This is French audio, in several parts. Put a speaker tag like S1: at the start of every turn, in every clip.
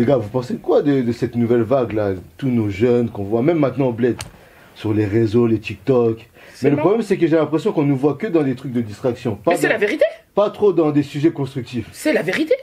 S1: Les gars, vous pensez quoi de cette nouvelle vague là? Tous nos jeunes qu'on voit, même maintenant au bled, sur les réseaux, les TikTok. Mais le problème, c'est que j'ai l'impression qu'on nous voit que dans des trucs de distraction.
S2: Mais c'est la vérité.
S1: Pas trop dans des sujets constructifs.
S2: C'est la vérité.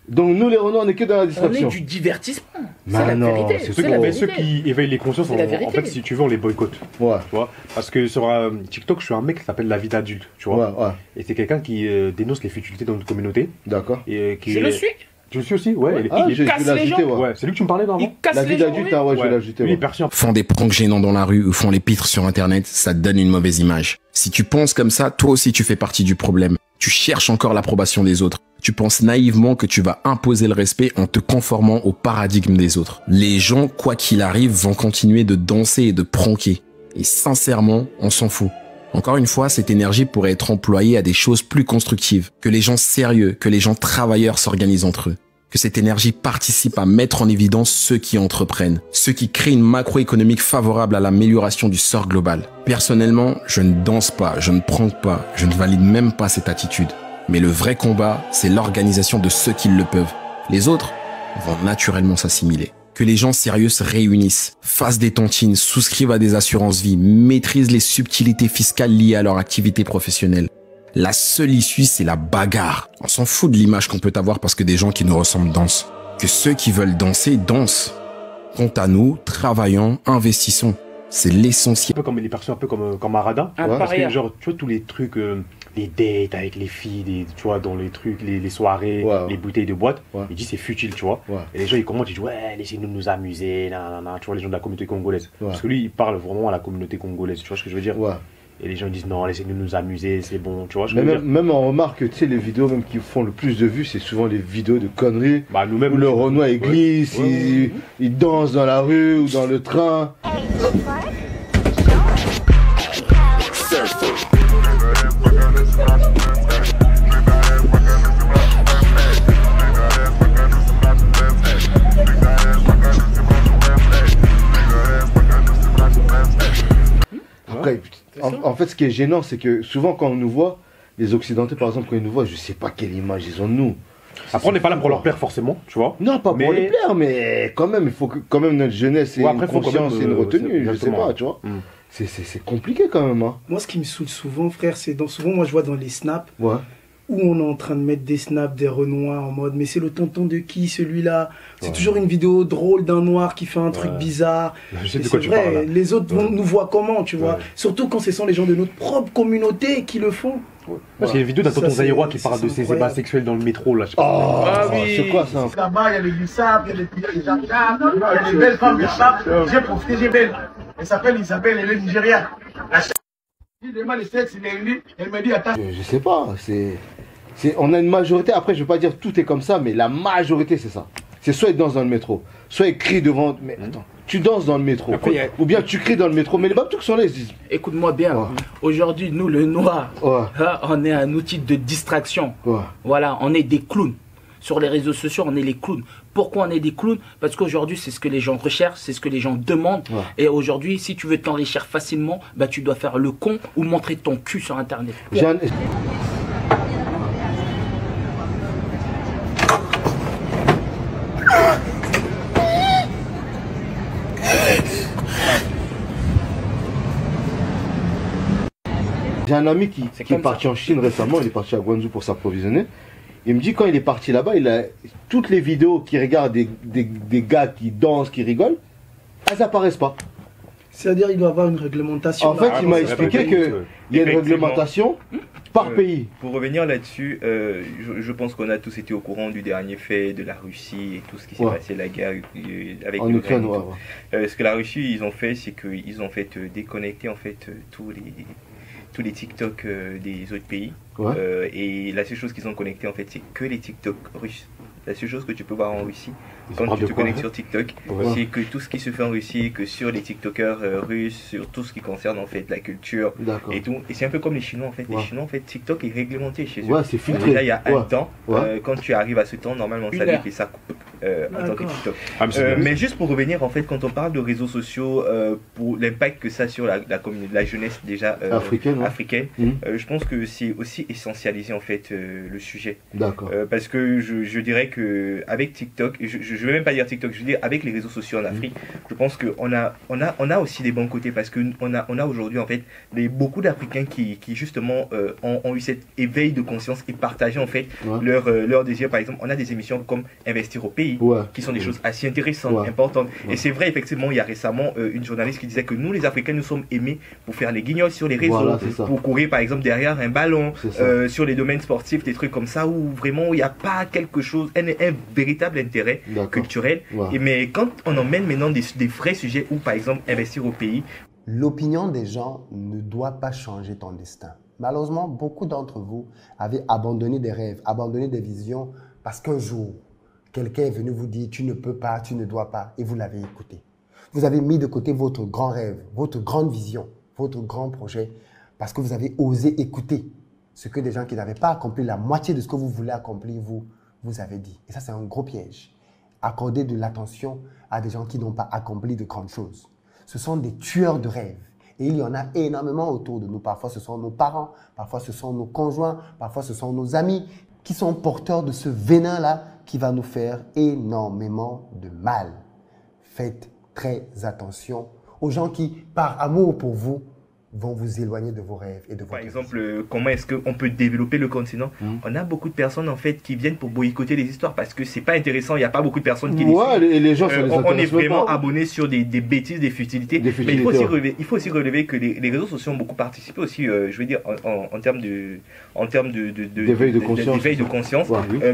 S1: Donc nous les Renois, on est que dans la distraction.
S2: On est du divertissement. C'est
S1: Bah
S2: la
S1: non,
S2: vérité.
S1: c'est
S2: C'est la vérité.
S3: Ceux qui éveillent les consciences, en fait, si tu veux, on les boycotte.
S1: Ouais.
S3: Tu vois, parce que sur TikTok, je suis un mec qui s'appelle La Vie d'Adulte. Tu vois.
S1: Ouais, ouais.
S3: Et c'est quelqu'un qui dénonce les futilités dans notre communauté.
S1: D'accord.
S3: Qui
S2: Je le suis.
S3: Tu le suis aussi, ouais.
S2: Il casse les gens.
S3: Ouais, c'est lui que tu me parlais avant.
S2: Il casse
S1: La
S2: les
S1: vie
S2: gens.
S1: d'adulte, ouais, je vais l'ajouter.
S3: Lui, il perçoit.
S4: Font des pranks gênants dans la rue ou font les pitres sur internet, ça te donne une mauvaise image. Si tu penses comme ça, toi aussi tu fais partie du problème. Tu cherches encore l'approbation des autres. Tu penses naïvement que tu vas imposer le respect en te conformant au paradigme des autres. Les gens, quoi qu'il arrive, vont continuer de danser et de pranker. Et sincèrement, on s'en fout. Encore une fois, cette énergie pourrait être employée à des choses plus constructives. Que les gens sérieux, que les gens travailleurs s'organisent entre eux. Que cette énergie participe à mettre en évidence ceux qui entreprennent, ceux qui créent une macroéconomique favorable à l'amélioration du sort global. Personnellement, je ne danse pas, je ne prank pas, je ne valide même pas cette attitude. Mais le vrai combat, c'est l'organisation de ceux qui le peuvent. Les autres vont naturellement s'assimiler. Que les gens sérieux se réunissent, fassent des tontines, souscrivent à des assurances-vie, maîtrisent les subtilités fiscales liées à leur activité professionnelle. La seule issue, c'est la bagarre. On s'en fout de l'image qu'on peut avoir parce que des gens qui nous ressemblent dansent. Que ceux qui veulent danser, dansent. Quant à nous, travaillons, investissons. C'est l'essentiel.
S3: Un peu comme il est perçu un peu comme Arada.
S2: Ouais.
S3: Parce que genre, tu vois, tous les trucs, les dates avec les filles, tu vois, dans les trucs, les soirées, les bouteilles de boîte, il dit c'est futile, tu vois. Et les gens, ils commentent, ils disent, ouais, laissez-nous nous amuser, nanana, tu vois, les gens de la communauté congolaise. Parce que lui, il parle vraiment à la communauté congolaise, tu vois ce que je veux dire. Et les gens ils disent non, laissez-nous nous amuser, c'est bon, tu vois.
S1: Même on remarque que tu sais, les vidéos même qui font le plus de vues, c'est souvent les vidéos de conneries.
S3: Bah, nous-mêmes.
S1: Où le Renoir il glisse, il danse dans la rue ou dans le train. Après, en fait, ce qui est gênant, c'est que souvent quand on nous voit, les Occidentaux par exemple, quand ils nous voient, je sais pas quelle image ils ont de nous.
S3: Après, on n'est pas là pour leur plaire forcément, tu vois.
S1: Non, pas pour les plaire, mais quand même, il faut que quand même notre jeunesse ait une conscience et une retenue, je sais pas, tu vois. C'est compliqué quand même. Hein.
S5: Moi, ce qui me saoule souvent, frère, c'est souvent, moi je vois dans les snaps, où on est en train de mettre des snaps des Renois en mode mais c'est le tonton de qui celui-là, c'est toujours une vidéo drôle d'un noir qui fait un truc bizarre. C'est vrai, les autres nous voient comment, tu vois, surtout quand ce sont les gens de notre propre communauté qui le font.
S3: Parce qu'il y a une vidéo d'un tonton Zaïrois qui parle de ses ébats sexuels dans le métro là.
S1: C'est quoi ça?
S6: Là-bas il y a les glissades, il y a les gens, il y a des belles femmes de sable, j'ai profité, j'ai belle. Elle s'appelle Isabelle, elle est nigériane. Je demande le sexe, elle me dit attends.
S1: Je sais pas, on a une majorité, après je veux pas dire tout est comme ça, mais la majorité c'est ça. C'est soit ils dansent dans le métro, soit ils crient devant. Mais attends, tu danses dans le métro, ou bien tu cries dans le métro, mais les babtous qui sont là ils se disent.
S2: Écoute-moi bien, aujourd'hui nous le noir, on est un outil de distraction. Voilà, on est des clowns. Sur les réseaux sociaux, on est les clowns. Pourquoi on est des clowns? Parce qu'aujourd'hui, c'est ce que les gens recherchent, c'est ce que les gens demandent. Et aujourd'hui, si tu veux t'enrichir facilement, bah, tu dois faire le con ou montrer ton cul sur Internet.
S1: J'ai un ami qui est parti en Chine récemment, il est parti à Guangzhou pour s'approvisionner. Il me dit quand il est parti là-bas, il a toutes les vidéos qu'il regarde des gars qui dansent, qui rigolent, elles apparaissent pas.
S5: C'est-à-dire il doit y avoir une réglementation.
S1: En fait, il m'a expliqué qu'il y a une réglementation par pays.
S7: Pour revenir là-dessus, je pense qu'on a tous été au courant du dernier fait de la Russie et tout ce qui s'est passé, la guerre avec l'Ukraine. Ce que la Russie ils ont fait, c'est qu'ils ont fait déconnecter en fait tous les TikTok des autres pays. Et la seule chose qu'ils ont connecté en fait, c'est que les TikTok russes. La seule chose que tu peux voir en Russie, quand tu te connectes sur TikTok, c'est que tout ce qui se fait en Russie, que sur les TikTokers russes, sur tout ce qui concerne en fait la culture et tout. Et c'est un peu comme les Chinois en fait. Les Chinois en fait, TikTok est réglementé chez eux.
S1: C'est filtré.
S7: Là, il y a un temps. Quand tu arrives à ce temps, normalement, ça dit que ça coupe en tant que TikTok. Mais juste pour revenir, en fait, quand on parle de réseaux sociaux, pour l'impact que ça a sur la jeunesse déjà africaine, je pense que c'est aussi essentialiser en fait le sujet. Parce que je dirais que avec TikTok, je ne vais même pas dire TikTok, je veux dire avec les réseaux sociaux en Afrique, je pense qu'on a aussi des bons côtés parce qu'on a aujourd'hui en fait beaucoup d'Africains qui justement ont eu cet éveil de conscience et partagé en fait leur désir. Par exemple, on a des émissions comme Investir au pays qui sont des choses assez intéressantes, importantes. Et c'est vrai, effectivement, il y a récemment une journaliste qui disait que nous les Africains, nous sommes aimés pour faire les guignols sur les réseaux, pour courir par exemple derrière un ballon, sur les domaines sportifs, des trucs comme ça où vraiment il n'y a pas quelque chose, un véritable intérêt culturel. Mais quand on emmène maintenant des vrais sujets où par exemple Investir au pays,
S8: l'opinion des gens ne doit pas changer ton destin. Malheureusement, beaucoup d'entre vous avez abandonné des rêves, abandonné des visions parce qu'un jour, quelqu'un est venu vous dire « tu ne peux pas, tu ne dois pas » et vous l'avez écouté. Vous avez mis de côté votre grand rêve, votre grande vision, votre grand projet parce que vous avez osé écouter ce que des gens qui n'avaient pas accompli la moitié de ce que vous voulez accomplir, vous avez dit. Et ça, c'est un gros piège. Accorder de l'attention à des gens qui n'ont pas accompli de grandes choses. Ce sont des tueurs de rêves. Et il y en a énormément autour de nous. Parfois, ce sont nos parents, parfois, ce sont nos conjoints, parfois, ce sont nos amis qui sont porteurs de ce venin-là qui va nous faire énormément de mal. Faites très attention aux gens qui, par amour pour vous, vont vous éloigner de vos rêves et de votre
S7: Par exemple, comment est-ce qu'on peut développer le continent? On a beaucoup de personnes en fait qui viennent pour boycotter les histoires parce que c'est pas intéressant, il n'y a pas beaucoup de personnes qui
S1: les gens
S7: on est vraiment abonnés sur des bêtises, des futilités. Mais il faut aussi relever que les réseaux sociaux ont beaucoup participé aussi, je veux dire, en termes d'éveil de conscience.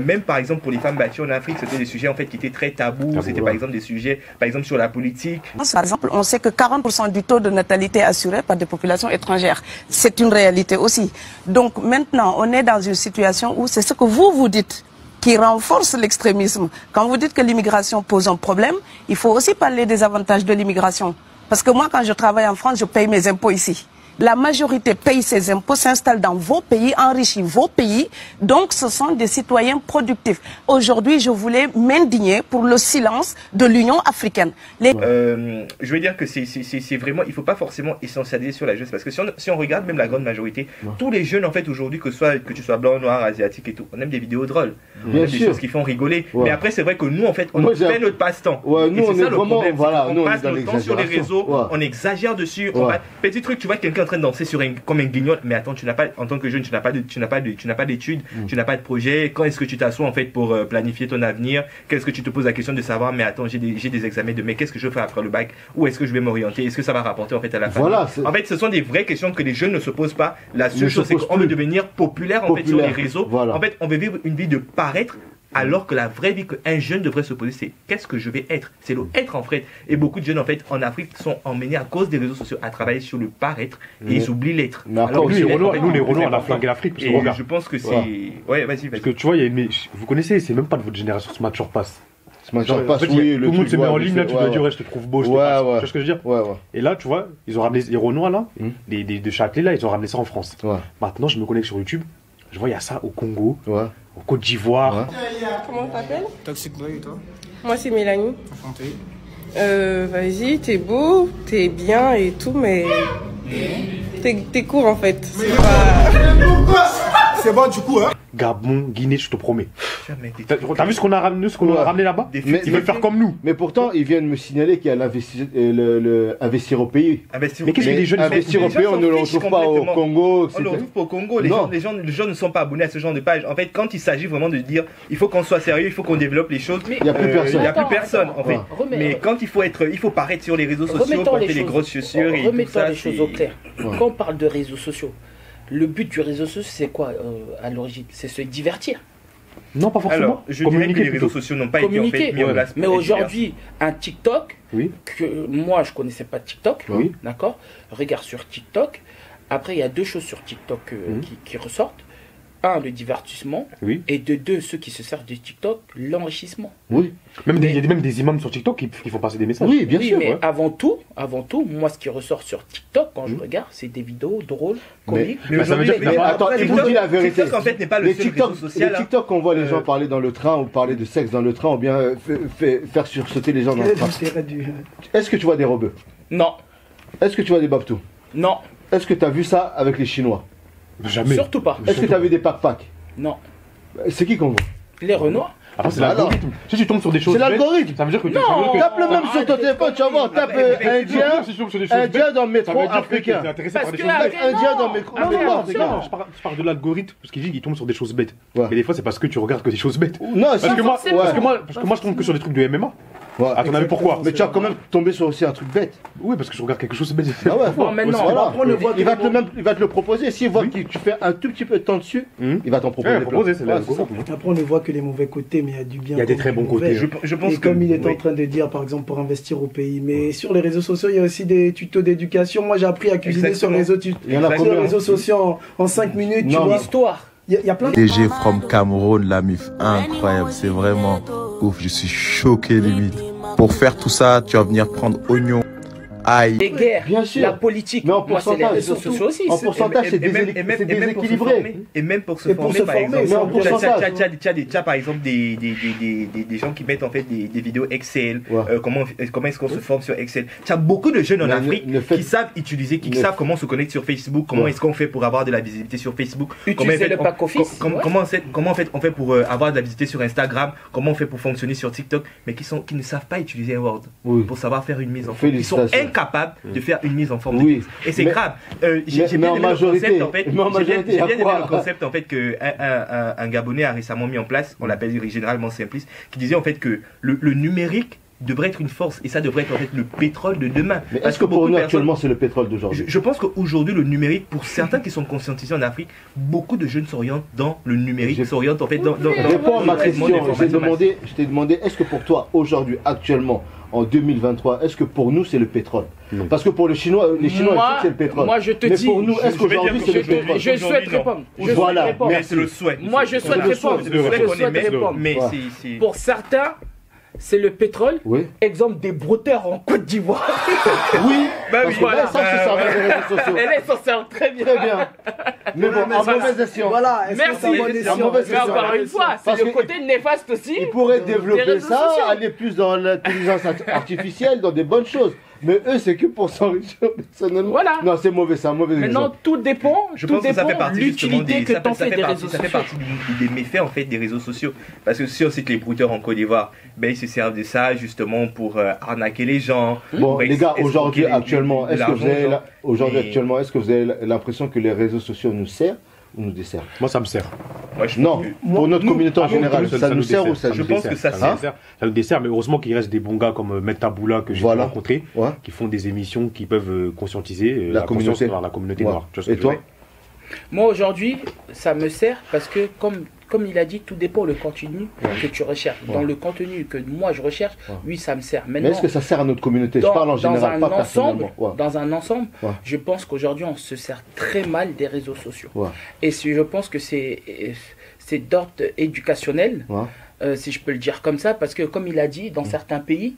S7: Même par exemple pour les femmes battues en Afrique, c'était des sujets en fait qui étaient très tabous. C'était par exemple des sujets, par exemple sur la politique.
S9: Par exemple, on sait que 40% du taux de natalité est assuré par des populations étrangères. C'est une réalité aussi. Donc maintenant, on est dans une situation où c'est ce que vous dites qui renforce l'extrémisme. Quand vous dites que l'immigration pose un problème, il faut aussi parler des avantages de l'immigration. Parce que moi, quand je travaille en France, je paye mes impôts ici. La majorité paye ses impôts, s'installe dans vos pays, enrichit vos pays. Donc, ce sont des citoyens productifs. Aujourd'hui, je voulais m'indigner pour le silence de l'Union africaine.
S7: Je veux dire que c'est vraiment, il ne faut pas forcément essentialiser sur la jeunesse. Parce que si on regarde même la grande majorité, tous les jeunes, en fait, aujourd'hui, que tu sois blanc, noir, asiatique et tout, on aime des vidéos drôles. On aime des choses qui font rigoler. Mais après, c'est vrai que nous, en fait, on fait notre passe-temps.
S1: Nous, on est vraiment, voilà,
S7: on passe notre temps sur les réseaux, on exagère dessus. Petit truc, tu vois quelqu'un en train de danser comme un guignol, mais attends, en tant que jeune, tu n'as pas d'études, tu n'as pas de projet. Quand est-ce que tu t'assois en fait pour planifier ton avenir? Qu'est-ce que tu te poses la question de savoir, mais attends, j'ai des examens de mai, qu'est-ce que je fais après le bac? Où est-ce que je vais m'orienter? Est-ce que ça va rapporter en fait à la fin? En fait, ce sont des vraies questions que les jeunes ne se posent pas. La seule chose, c'est qu'on veut devenir populaire en fait sur les réseaux. En fait, on veut vivre une vie de paraître. Alors que la vraie vie qu'un jeune devrait se poser, c'est qu'est-ce que je vais être? C'est le être en fait. Et beaucoup de jeunes en fait en Afrique sont emmenés à cause des réseaux sociaux à travailler sur le paraître et ils oublient l'être.
S3: Alors nous les Renois on a flingué l'Afrique.
S7: Je pense que c'est... Ouais, vas-y.
S3: Parce que tu vois, vous connaissez, c'est même pas de votre génération Smart Pass.
S1: Smart Pass, oui.
S3: Tout le monde se met en ligne là, tu dois dire ouais je te trouve beau, je te passe. Tu vois ce que je veux dire? Et là tu vois, ils ont ramené les Renois là, de Châtelet là, ils ont ramené ça en France. Maintenant je me connecte sur YouTube, je vois il y a ça au Congo. Au Côte d'Ivoire.
S10: Comment t'appelles?
S11: Toxic Boy et toi?
S10: Moi c'est Mélanie.
S11: Enchanté.
S10: Vas-y, t'es beau, t'es bien et tout, mais t'es court en fait.
S11: C'est bon du coup hein?
S3: Gabon, Guinée, je te promets. T'as vu ce qu'on a ramené là-bas? Ils veulent faire comme nous.
S1: Mais pourtant, ils viennent me signaler qu'il y a l'investir au pays.
S3: Mais qu'est-ce que les jeunes
S1: investir au pays, on ne le retrouve pas au Congo.
S7: On ne le retrouve pas au Congo. Les gens ne sont pas abonnés à ce genre de page. En fait, quand il s'agit vraiment de dire il faut qu'on soit sérieux, il faut qu'on développe les choses,
S1: il n'y a plus personne.
S7: Il n'y a plus personne en fait. Mais quand il faut paraître sur les réseaux sociaux, porter les grosses chaussures et tout ça.
S2: Remettons les choses au clair. Quand on parle de réseaux sociaux, le but du réseau social, c'est quoi à l'origine? C'est se divertir.
S3: Non, pas forcément.
S7: Alors, je dirais que les réseaux sociaux n'ont pas été en fait mis en place.
S2: Mais aujourd'hui, un TikTok, que moi je connaissais pas TikTok, d'accord? Regarde sur TikTok. Après, il y a deux choses sur TikTok qui ressortent. Un, le divertissement, et de deux, ceux qui se servent de TikTok, l'enrichissement.
S1: Oui.
S3: Il y a même des imams sur TikTok qui font passer des messages.
S1: Oui, bien sûr.
S2: Mais avant tout, moi, ce qui ressort sur TikTok, quand je regarde, c'est des vidéos drôles, comiques.
S1: Mais ça veut dire que attends, il vous dit la vérité.
S7: TikTok, en fait, n'est pas le seul réseau social.
S1: Les TikTok, on voit les gens parler dans le train, ou parler de sexe dans le train, ou bien faire sursauter les gens dans le train. Est-ce que tu vois des rebeux?
S2: Non.
S1: Est-ce que tu vois des babtous?
S2: Non.
S1: Est-ce que tu as vu ça avec les Chinois?
S3: Jamais.
S2: Surtout pas.
S1: Est-ce que tu as vu des pack-pack?
S2: Non.
S1: C'est qui qu'on voit?
S2: Les Renois.
S3: Après, c'est l'algorithme. Si tu tombes sur des choses.
S1: C'est l'algorithme.
S3: Ça veut dire que tu
S1: tape le même sur ton téléphone, tu vas voir, tape indien dans le métro africain.
S3: Parce que
S1: indien dans le métro africain.
S3: Je parle de l'algorithme, parce qu'il dit qu'il tombe sur des choses bêtes. Mais des fois, c'est parce que tu regardes que des choses bêtes.
S1: Non,
S3: parce que moi, je tombe que sur des trucs de MMA. À ton avis, pourquoi?
S1: Mais tu vas quand même tomber sur aussi un truc bête.
S3: Oui, parce que je regarde quelque chose de bête.
S1: Ah ouais, maintenant, il va te le proposer. S'il voit que tu fais un tout petit peu de temps dessus, il va t'en proposer.
S5: Après, on ne voit que les mauvais côtés, mais il y a du bien.
S3: Il y a des très bons côtés.
S5: Je pense comme il est en train de dire, par exemple, pour investir au pays. Mais sur les réseaux sociaux, il y a aussi des tutos d'éducation. Moi, j'ai appris à cuisiner sur les réseaux sociaux en 5 minutes. Tu vois,
S2: histoire.
S5: Il y a plein de...
S11: DG from Cameroun, la MIF, incroyable, c'est vraiment ouf, je suis choqué limite. Pour faire tout ça, tu vas venir prendre oignon, ail.
S2: Les guerres,
S1: bien sûr.
S2: La politique,
S1: mais en pourcentage,
S2: c'est les réseaux sociaux aussi.
S1: En pourcentage, c'est déséquilibré.
S7: Et même pour se former, par exemple, tu as par exemple des gens qui mettent en fait des vidéos Excel, comment est-ce qu'on se forme sur Excel. Tu as beaucoup de jeunes en Afrique qui savent utiliser, qui savent comment se connecter sur Facebook, comment est-ce qu'on fait pour avoir de la visibilité sur Facebook,
S2: utiliser le pack office,
S7: comment en fait on fait pour avoir de la visibilité sur Instagram, comment on fait pour fonctionner sur TikTok, mais qui ne savent pas utiliser un Word pour savoir faire une mise en forme. Ils sont incapables de faire une mise en forme de texte. Et c'est grave. J'ai bien aimé le concept en fait que un Gabonais a récemment mis en place, on l'appelle généralement Simplice, qui disait en fait que le numérique devrait être une force et ça devrait être en fait le pétrole de demain.
S1: Mais est-ce que pour nous actuellement c'est le pétrole d'aujourd'hui?
S7: Je pense qu'aujourd'hui le numérique, pour certains qui sont conscientisés en Afrique, beaucoup de jeunes s'orientent dans le numérique, s'orientent en fait dans
S1: réponds à ma question. Je t'ai demandé, est-ce que pour toi aujourd'hui actuellement en 2023, est-ce que pour nous c'est le pétrole? Parce que pour les Chinois c'est le pétrole.
S2: Moi je te dis,
S1: mais pour nous, est-ce qu'aujourd'hui c'est le pétrole?
S2: Je souhaite répondre.
S1: Voilà,
S7: merci. C'est le souhait.
S2: Moi je souhaite répondre.
S7: Mais
S2: pour certains, c'est le pétrole.
S1: Oui.
S2: Exemple des brouteurs en Côte d'Ivoire.
S1: Oui,
S2: voilà.
S1: Ça, c'est ça, les réseaux sociaux.
S2: Elle s'en sert très bien.
S1: Très bien. Mais bon, à mauvaise escient.
S5: Voilà,
S2: merci. Mais encore une fois, c'est le côté néfaste aussi.
S1: Ils pourraient développer ça, aller plus dans l'intelligence artificielle, dans des bonnes choses. Mais eux, c'est que pour s'enrichir personnellement.
S2: Voilà.
S1: Non, c'est mauvais, c'est un mauvais exemple.
S2: Maintenant, tout dépend.
S7: Je pense que ça fait partie
S2: l'utilité que t'en fais des réseaux sociaux.
S7: Ça fait partie des méfaits en fait des réseaux sociaux. Parce que si on cite les brouteurs en Côte d'Ivoire, ben ils se servent de ça justement pour arnaquer les gens.
S1: Bon, les gars, aujourd'hui, actuellement, est-ce que vous avez l'impression que les réseaux sociaux nous servent ou nous desservent?
S3: Moi, ça me sert.
S1: Non, pour notre communauté en général, ça nous sert ou ça nous dessert?
S7: Je pense que ça
S3: sert. Ça nous dessert, mais heureusement qu'il reste des bons gars comme Metaboula que j'ai rencontré, qui font des émissions qui peuvent conscientiser la communauté noire.
S1: Et toi?
S2: Moi, aujourd'hui, ça me sert parce que comme il a dit, tout dépend le contenu que tu recherches. Dans le contenu que moi je recherche, oui, ça me sert. Maintenant,
S1: mais est-ce que ça sert à notre communauté? Je parle en général, pas personnellement.
S2: Dans un ensemble, je pense qu'aujourd'hui, on se sert très mal des réseaux sociaux. Et je pense que c'est d'ordre éducationnel. Si je peux le dire comme ça, parce que comme il a dit, dans certains pays,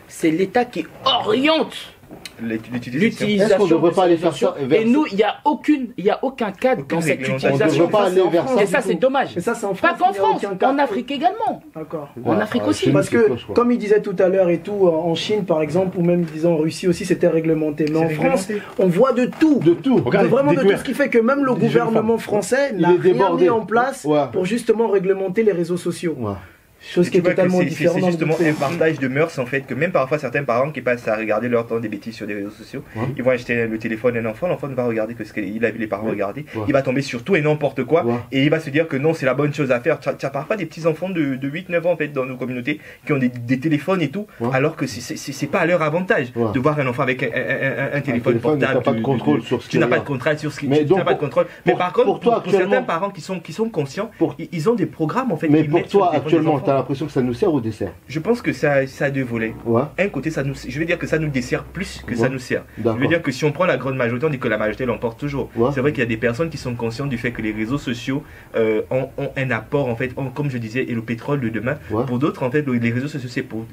S2: c'est l'État qui oriente l'utilisation.
S1: Est-ce qu'on ne devrait pas aller faire ça?
S2: Et nous, il n'y a aucun cadre dans cette utilisation.
S1: On ne devrait pas aller vers ça.
S2: Et ça, c'est dommage.
S5: Et ça, c'est en France.
S2: Pas qu'en France, en Afrique également.
S5: D'accord.
S2: En Afrique aussi.
S5: Parce que, comme il disait tout à l'heure et tout, en Chine par exemple, ou même disons en Russie aussi, c'était réglementé. Mais en France, on voit de tout.
S1: De tout.
S5: Vraiment de tout. Ce qui fait que même le gouvernement français n'a rien mis en place pour justement réglementer les réseaux sociaux. Chose qui est totalement différente.
S7: C'est justement un partage de mœurs en fait, que même parfois certains parents qui passent à regarder leur temps des bêtises sur des réseaux sociaux, ils vont acheter le téléphone d'un enfant, l'enfant ne va regarder que ce qu'il a vu les parents regarder, il va tomber sur tout et n'importe quoi, et il va se dire que non, c'est la bonne chose à faire. Tu as parfois des petits enfants de 8-9 ans en fait dans nos communautés qui ont des téléphones et tout, alors que c'est pas à leur avantage de voir un enfant avec un téléphone portable.
S1: Tu n'as pas de contrôle sur ce
S7: tu n'as pas de contrôle sur ce qui. Tu n'as pas de contrôle. Mais par contre, pour certains parents qui sont conscients, ils ont des programmes en fait.
S1: Mais pour toi actuellement, tu as l'impression que ça nous sert ou dessert?
S7: Je pense que ça a deux volets. Un côté, je vais dire que ça nous dessert plus que ça nous sert. Je veux dire que si on prend la grande majorité, on dit que la majorité l'emporte toujours. C'est vrai qu'il y a des personnes qui sont conscientes du fait que les réseaux sociaux ont un apport en fait, comme je disais, et le pétrole de demain. Pour d'autres, en fait, les réseaux sociaux c'est pour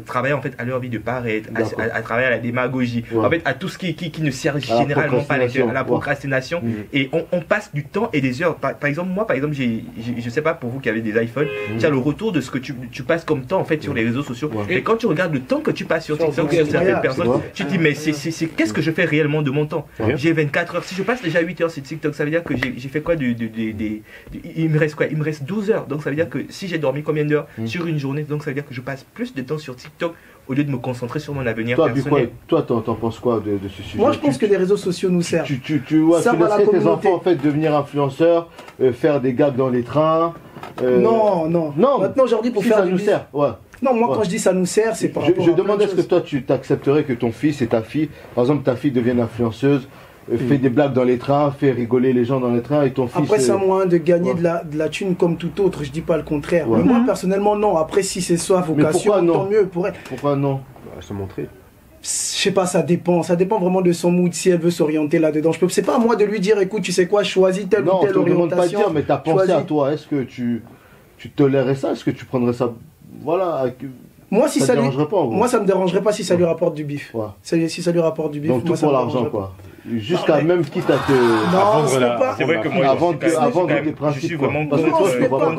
S7: travailler en fait à leur vie de paraître, à travailler à la démagogie, en fait à tout ce qui ne sert généralement pas à la procrastination. Et on passe du temps et des heures. Par exemple, je sais pas pour vous qui avez des iPhones, tu as le retour de ce que tu passes comme temps en fait sur les réseaux sociaux. Et quand tu regardes le temps que tu passes sur TikTok sur certaines personnes, tu te dis mais qu'est-ce que je fais réellement de mon temps? J'ai 24 heures. Si je passe déjà 8 heures sur TikTok, ça veut dire que j'ai fait quoi il me reste quoi? Il me reste 12 heures. Donc ça veut dire que si j'ai dormi combien d'heures sur une journée, donc ça veut dire que je passe plus de temps sur TikTok au lieu de me concentrer sur mon avenir personnel.
S1: Toi, t'en penses quoi de ce sujet?
S5: Moi, je pense que les réseaux sociaux nous servent.
S1: Tu laisserais tes enfants en fait devenir influenceurs, faire des gags dans les trains.
S5: Non. Maintenant, aujourd'hui, pour faire
S1: ça nous sert.
S5: Non, moi, quand je dis ça nous sert, c'est par rapport
S1: à. Je demande est-ce que toi, tu t'accepterais que ton fils et ta fille, par exemple, ta fille devienne influenceuse, fait des blagues dans les trains, fait rigoler les gens dans les trains et ton fils.
S5: Après, c'est un moyen de gagner de la thune comme tout autre, je dis pas le contraire. Mais moi, personnellement, non. Après, si c'est sa vocation, tant mieux pour elle.
S1: Pourquoi non?
S3: Se montrer.
S5: Je sais pas, ça dépend vraiment de son mood, si elle veut s'orienter là-dedans. C'est pas à moi de lui dire, écoute, tu sais quoi, choisis telle ou telle orientation. Non, je te demande pas de dire,
S1: mais t'as pensé à toi, est-ce que tu tolérerais ça? Est-ce que tu prendrais ça, voilà,
S5: moi, si ça me dérangerait pas si ça lui rapporte du bif. Si ça lui rapporte du bif.
S1: Donc tout pour l'argent, quoi. Jusqu'à même quitte à te.
S5: Non,
S7: c'est vrai que moi,
S1: avant de tes principes.
S7: Je suis vraiment contre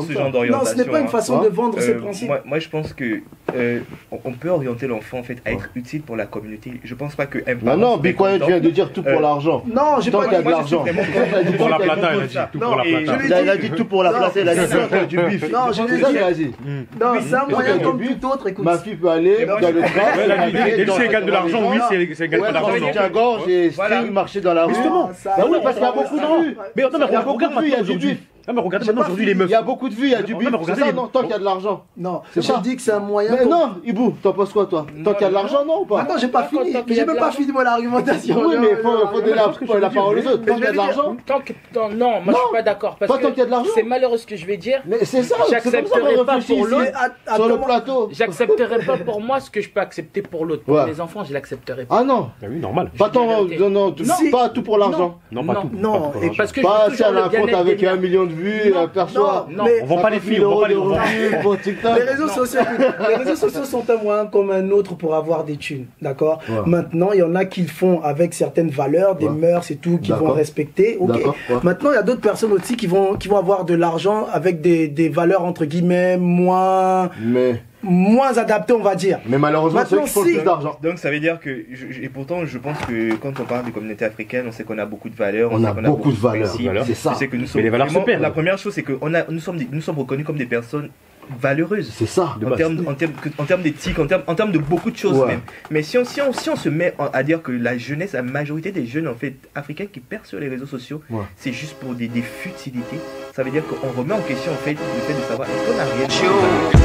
S7: ce genre d'orientation.
S5: Non, ce n'est pas une façon de vendre ses principes.
S7: Moi, je pense que on peut orienter l'enfant en fait à être utile pour la communauté. Je pense pas que.
S1: Non, Be Quiet vient de dire tout pour l'argent.
S5: Non, j'ai pas
S1: dit de l'argent.
S3: Pour la plata, il a dit tout pour la plata.
S1: Il a dit tout pour la plata, il a dit du bif.
S5: Non, je l'ai dit. Non, c'est un moyen comme tout autre. Écoute,
S1: ma fille peut aller dans le train.
S3: Dès que c'est égal de l'argent, oui, c'est égal de l'argent.
S1: Tiens-gorge et string marcher dans la rue.
S3: Justement.
S1: Bah oui, parce qu'il y a beaucoup de vues.
S3: Mais non, mais regarde maintenant aujourd'hui. Ah, mais regardez maintenant aujourd'hui les meufs.
S1: Il y a beaucoup de vues, il y a du bif. C'est ça, non, tant qu'il y a de l'argent.
S5: Non, j'ai dit que c'est un moyen.
S1: Mais non, Ibou, t'en penses quoi toi? Tant qu'il y a de l'argent, non ou pas?
S5: Attends, j'ai pas fini. J'ai même pas fini mon argumentation.
S1: Oui, mais il faut donner la parole aux autres. Tant qu'il y a de l'argent.
S2: Non, moi je suis pas d'accord. Parce
S1: tant qu'il y a de l'argent.
S2: C'est malheureux ce que je vais dire.
S1: Mais c'est ça,
S2: j'accepterai pas pour l'autre.
S1: Sur le plateau.
S2: J'accepterai pas pour moi ce que je peux accepter pour l'autre. Pour les enfants, je l'accepterai pas.
S1: Ah non.
S3: Oui, normal.
S1: Pas tout pour l'argent.
S3: Non, pas tout.
S5: Non,
S2: parce que
S1: pas si elle a un compte avec 1 million de vues, perçoit.
S5: Mais
S3: on vend pas les filles, on vend pas les
S5: Les réseaux sociaux sont un moyen comme un autre pour avoir des thunes, d'accord? Maintenant, il y en a qui le font avec certaines valeurs, des mœurs et tout, qui vont respecter. Maintenant, il y a d'autres personnes aussi qui vont avoir de l'argent avec des valeurs entre guillemets moins adaptées, on va dire.
S1: Mais malheureusement, ceux qui font plus d'argent.
S7: Donc ça veut dire que, et pourtant, je pense que quand on parle de communauté africaine, on sait qu'on a beaucoup de valeurs.
S1: On a beaucoup de valeurs.
S7: C'est ça.
S3: Mais les valeurs se perdent.
S7: La première chose, c'est que nous sommes reconnus comme des personnes valeureuses.
S1: C'est ça.
S7: En termes d'éthique, en termes de beaucoup de choses même. Mais si on se met à dire que la jeunesse, la majorité des jeunes en fait africains qui percent sur les réseaux sociaux, c'est juste pour des futilités, ça veut dire qu'on remet en question en fait le fait de savoir est-ce qu'on a réellement